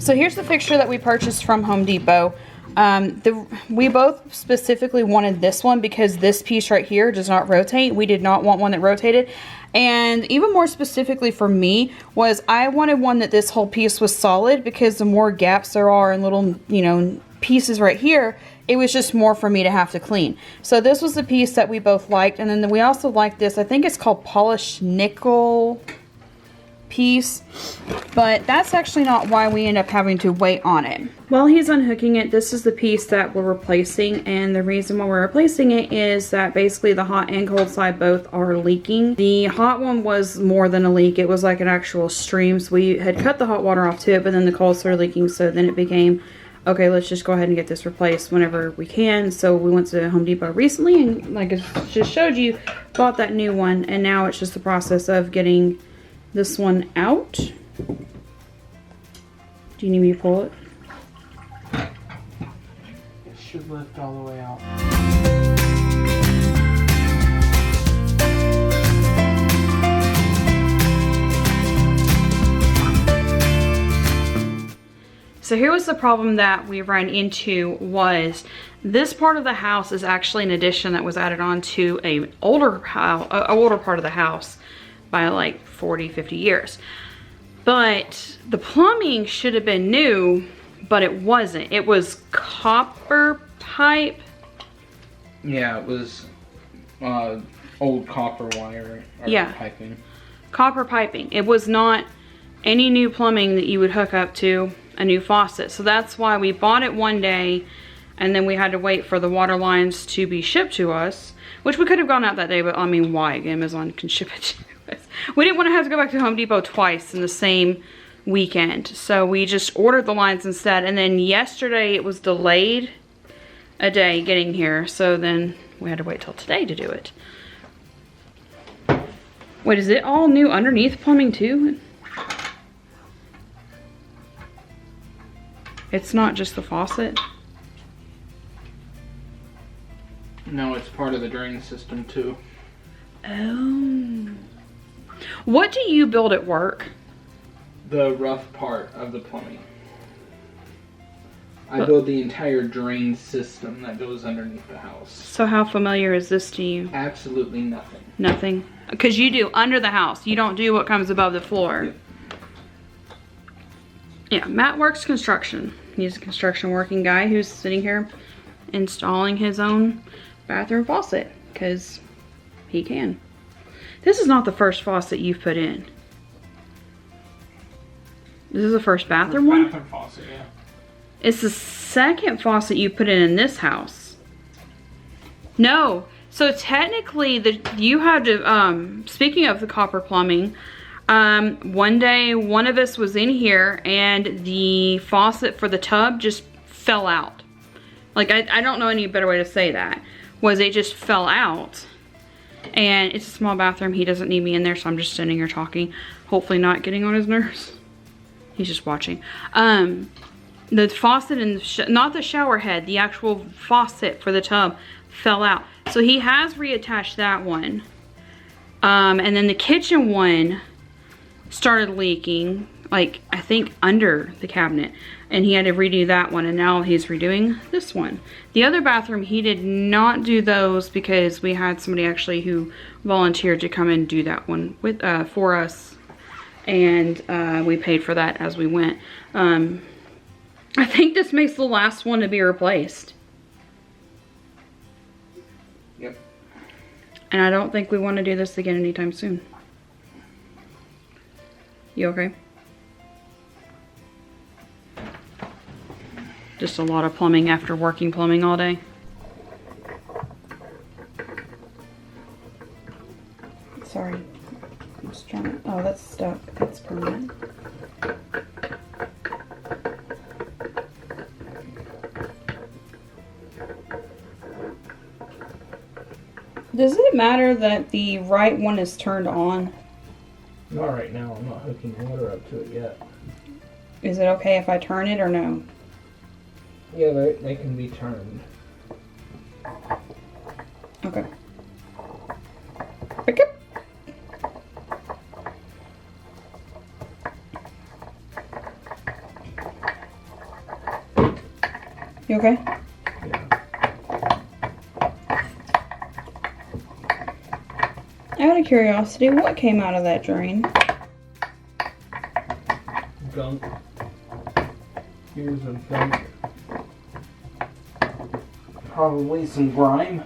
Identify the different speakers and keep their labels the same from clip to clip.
Speaker 1: So here's the fixture that we purchased from Home Depot. We both specifically wanted this one because this piece right here does not rotate. We did not want one that rotated. And even more specifically for me was I wanted one that this whole piece was solid, because the more gaps there are and little, you know, pieces right here, it was just more for me to have to clean. So this was the piece that we both liked. And then we also liked this. I think it's called polished nickel piece, but that's actually not why we end up having to wait on it. While he's unhooking it, this is the piece that we're replacing, and the reason why we're replacing it is that basically the hot and cold side both are leaking. The hot one was more than a leak, it was like an actual stream, so we had cut the hot water off to it, but then the cold started leaking, so then it became, okay, let's just go ahead and get this replaced whenever we can. So we went to Home Depot recently, and like I just showed you, bought that new one, and now it's just the process of getting this one out. Do you need me to pull it?
Speaker 2: It should lift all the way out.
Speaker 1: So here was the problem that we ran into, was this part of the house is actually an addition that was added on to a older part of the house by like 40-50 years. But the plumbing should have been new, but it wasn't. It was copper pipe.
Speaker 2: Yeah, it was old copper wire or piping.
Speaker 1: Copper piping. It was not any new plumbing that you would hook up to a new faucet. So that's why we bought it one day, and then we had to wait for the water lines to be shipped to us, which we could have gone out that day, but I mean, why? Amazon can ship it to us. We didn't want to have to go back to Home Depot twice in the same weekend, so we just ordered the lines instead. And then yesterday it was delayed a day getting here, so then we had to wait till today to do it. Wait, is it all new underneath plumbing too? It's not just the faucet?
Speaker 2: No, it's part of the drain system too.
Speaker 1: Oh. What do you build at work?
Speaker 2: The rough part of the plumbing. I build the entire drain system that goes underneath the house. So
Speaker 1: how familiar is this to you?
Speaker 2: Absolutely nothing.
Speaker 1: Nothing? Because you do under the house. You don't do what comes above the floor. Yeah, Matt works construction. He's a construction working guy who's sitting here installing his own bathroom faucet because he can. This is not the first faucet you've put in. This is the first bathroom one?
Speaker 2: Bathroom faucet, yeah.
Speaker 1: It's the second faucet you put in this house. No. So technically, you had to, speaking of the copper plumbing, one day one of us was in here and the faucet for the tub just fell out. Like, I don't know any better way to say that. Was it just fell out. And it's a small bathroom. He doesn't need me in there, so I'm just sitting here talking. Hopefully not getting on his nerves. He's just watching. The faucet in not the shower head, the actual faucet for the tub fell out. So he has reattached that one. And then the kitchen one started leaking, like I think under the cabinet, and he had to redo that one, and now he's redoing this one. The other bathroom, he did not do those because we had somebody actually who volunteered to come and do that one with for us, and we paid for that as we went. I think this makes the last one to be replaced.
Speaker 2: Yep.
Speaker 1: And I don't think we want to do this again anytime soon. You okay? Just a lot of plumbing after working plumbing all day. Sorry. I'm just trying to, oh, that's stuck. That's permanent. Does it matter that the right one is turned on?
Speaker 2: Not right now. I'm not hooking water up to it yet.
Speaker 1: Is it okay if I turn it or no?
Speaker 2: Yeah, they can be turned.
Speaker 1: Okay. Pick up. You okay?
Speaker 2: Yeah.
Speaker 1: Out of curiosity, what came out of that drain?
Speaker 2: Gunk. Here's a gunk. Probably some grime.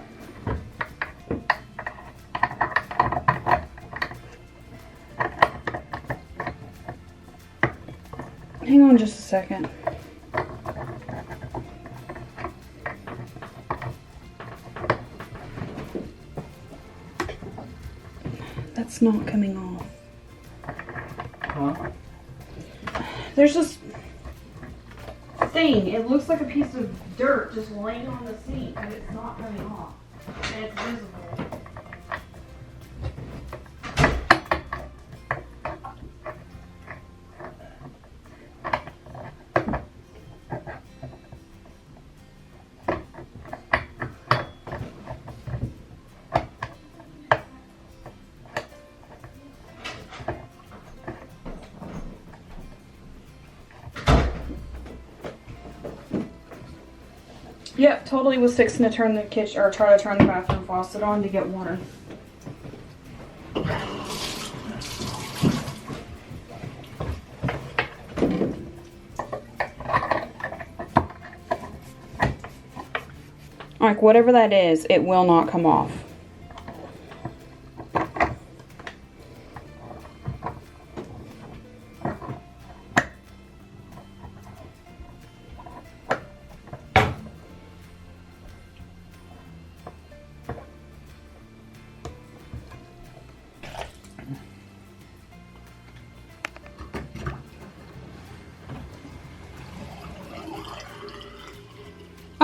Speaker 1: Hang on just a second. That's not coming off.
Speaker 2: Huh?
Speaker 1: There's this thing. It looks like a piece of dirt just laying on the sink, but it's not coming off. And it's visible. Yep, totally was fixing to turn the kitchen, or try to turn the bathroom faucet on to get water. Like, whatever that is, it will not come off.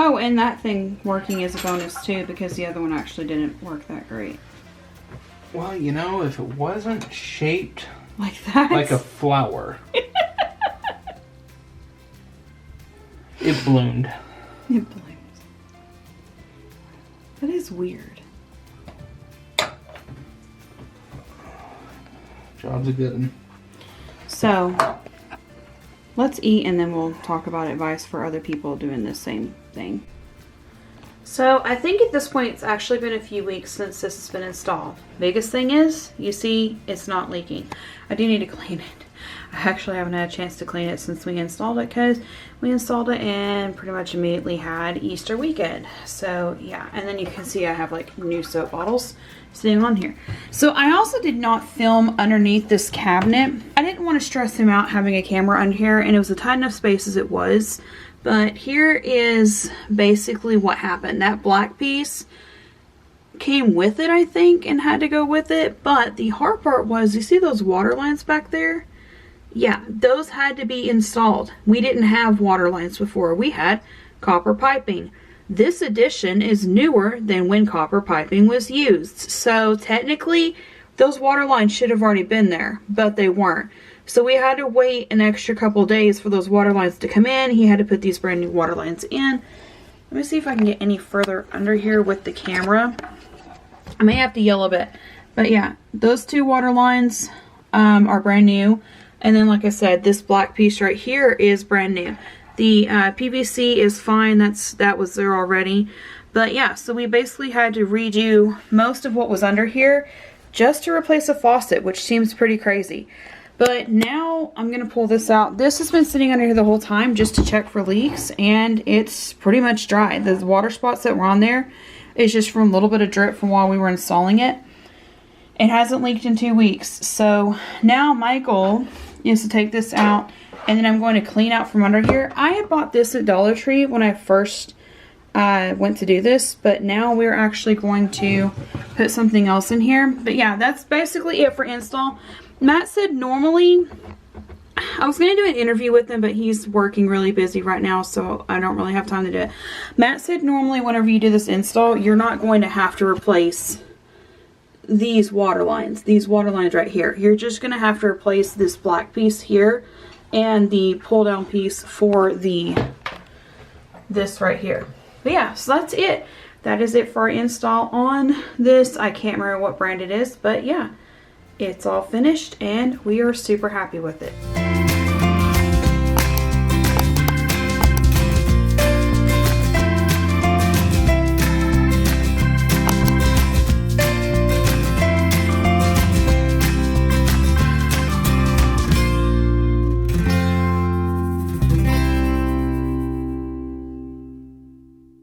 Speaker 1: Oh, and that thing working is a bonus too, because the other one actually didn't work that great.
Speaker 2: Well, you know, if it wasn't shaped
Speaker 1: Like that?
Speaker 2: like a flower, it bloomed.
Speaker 1: It blooms. That is weird.
Speaker 2: Job's a good one.
Speaker 1: So, let's eat and then we'll talk about advice for other people doing this same thing. So, I think at this point it's actually been a few weeks since this has been installed. Biggest thing is, you see, it's not leaking. I do need to clean it. I actually haven't had a chance to clean it since we installed it, because we installed it and pretty much immediately had Easter weekend. So yeah, and then you can see I have like new soap bottles sitting on here. So I also did not film underneath this cabinet. I didn't want to stress him out having a camera under here, and it was a tight enough space as it was. But here is basically what happened. That black piece came with it, I think, and had to go with it. But the hard part was, you see those water lines back there? Yeah, those had to be installed. We didn't have water lines before. We had copper piping. This addition is newer than when copper piping was used. So technically, those water lines should have already been there, but they weren't. So we had to wait an extra couple days for those water lines to come in. He had to put these brand new water lines in. Let me see if I can get any further under here with the camera. I may have to yell a bit. But yeah, those two water lines are brand new. And then, like I said, this black piece right here is brand new. The PVC is fine. That was there already. But yeah, so we basically had to redo most of what was under here just to replace a faucet, which seems pretty crazy. But now I'm going to pull this out. This has been sitting under here the whole time just to check for leaks, and it's pretty much dry. The water spots that were on there is just from a little bit of drip from while we were installing it. It hasn't leaked in 2 weeks. So now my goal is to take this out, and then I'm going to clean out from under here. I had bought this at Dollar Tree when I first went to do this, but now we're actually going to put something else in here. But yeah, that's basically it for install. Matt said normally, I was going to do an interview with him, but he's working really busy right now, so I don't really have time to do it. Matt said normally whenever you do this install, you're not going to have to replace these water lines right here. You're just going to have to replace this black piece here and the pull down piece for this right here. But yeah, so that's it. That is it for our install on this. I can't remember what brand it is, but yeah, it's all finished and we are super happy with it.